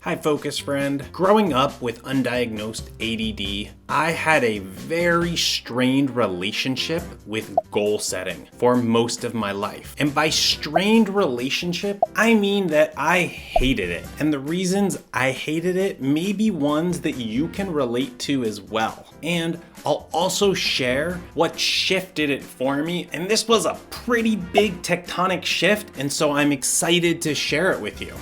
Hi Focus Friend. Growing up with undiagnosed ADD, I had a very strained relationship with goal setting for most of my life. And by strained relationship, I mean that I hated it. And the reasons I hated it may be ones that you can relate to as well. And I'll also share what shifted it for me. And this was a pretty big tectonic shift, and so I'm excited to share it with you.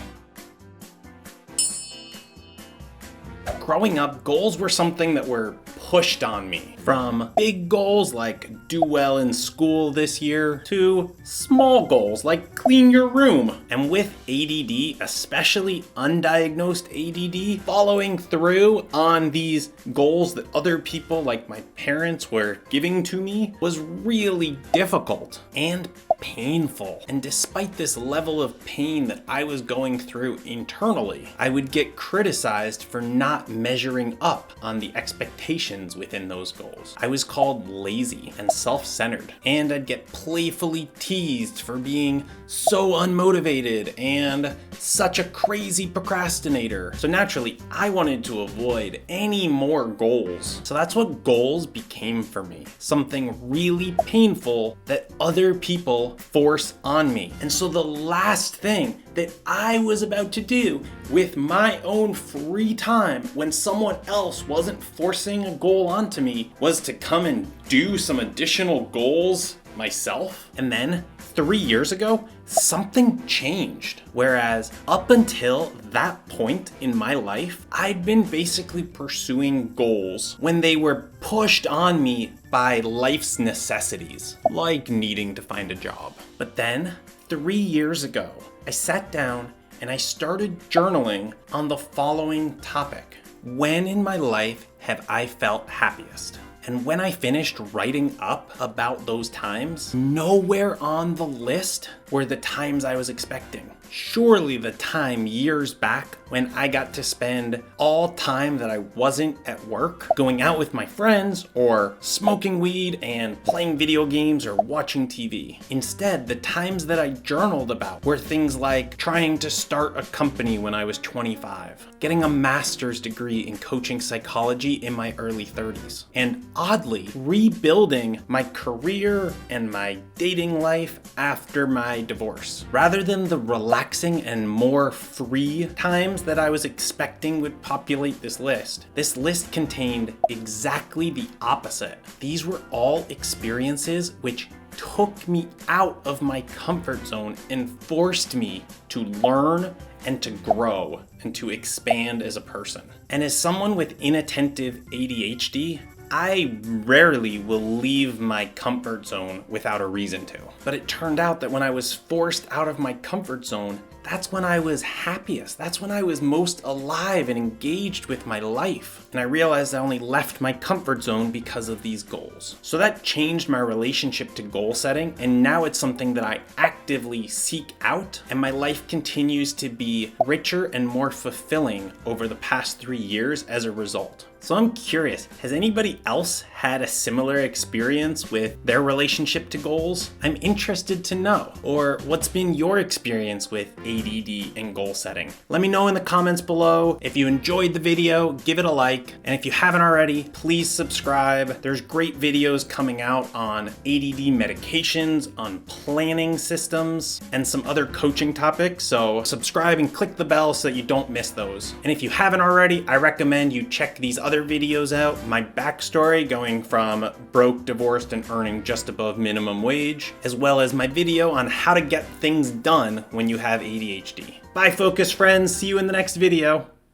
Growing up, goals were something that were pushed on me. From big goals like do well in school this year to small goals like clean your room. And with ADD, especially undiagnosed ADD, following through on these goals that other people like my parents were giving to me was really difficult and painful. And despite this level of pain that I was going through internally, I would get criticized for not measuring up on the expectations within those goals. I was called lazy and self-centered, and I'd get playfully teased for being so unmotivated and such a crazy procrastinator. So naturally, I wanted to avoid any more goals. So that's what goals became for me. Something really painful that other people force on me. And so the last thing that I was about to do with my own free time when someone else wasn't forcing a goal onto me was to come and do some additional goals myself. And then 3 years ago, something changed. Whereas up until that point in my life, I'd been basically pursuing goals when they were pushed on me by life's necessities, like needing to find a job. But then 3 years ago, I sat down and I started journaling on the following topic. When in my life have I felt happiest? And when I finished writing up about those times, nowhere on the list were the times I was expecting. Surely the time years back when I got to spend all time that I wasn't at work going out with my friends or smoking weed and playing video games or watching TV. Instead, the times that I journaled about were things like trying to start a company when I was 25, getting a master's degree in coaching psychology in my early 30s, and oddly, rebuilding my career and my dating life after my divorce. Rather than the relaxing and more free times that I was expecting would populate this list contained exactly the opposite. These were all experiences which took me out of my comfort zone and forced me to learn and to grow and to expand as a person. And as someone with inattentive ADHD, I rarely will leave my comfort zone without a reason to. But it turned out that when I was forced out of my comfort zone, that's when I was happiest. That's when I was most alive and engaged with my life. And I realized I only left my comfort zone because of these goals. So that changed my relationship to goal setting, and now it's something that I actively seek out, and my life continues to be richer and more fulfilling over the past 3 years as a result. So I'm curious, has anybody else had a similar experience with their relationship to goals? I'm interested to know. Or what's been your experience with ADD and goal setting? Let me know in the comments below. If you enjoyed the video, give it a like. And if you haven't already, please subscribe. There's great videos coming out on ADD medications, on planning systems, and some other coaching topics. So subscribe and click the bell so that you don't miss those. And if you haven't already, I recommend you check these other videos out. My backstory going from broke, divorced, and earning just above minimum wage, as well as my video on how to get things done when you have ADHD. Bye, Focus Friends. See you in the next video.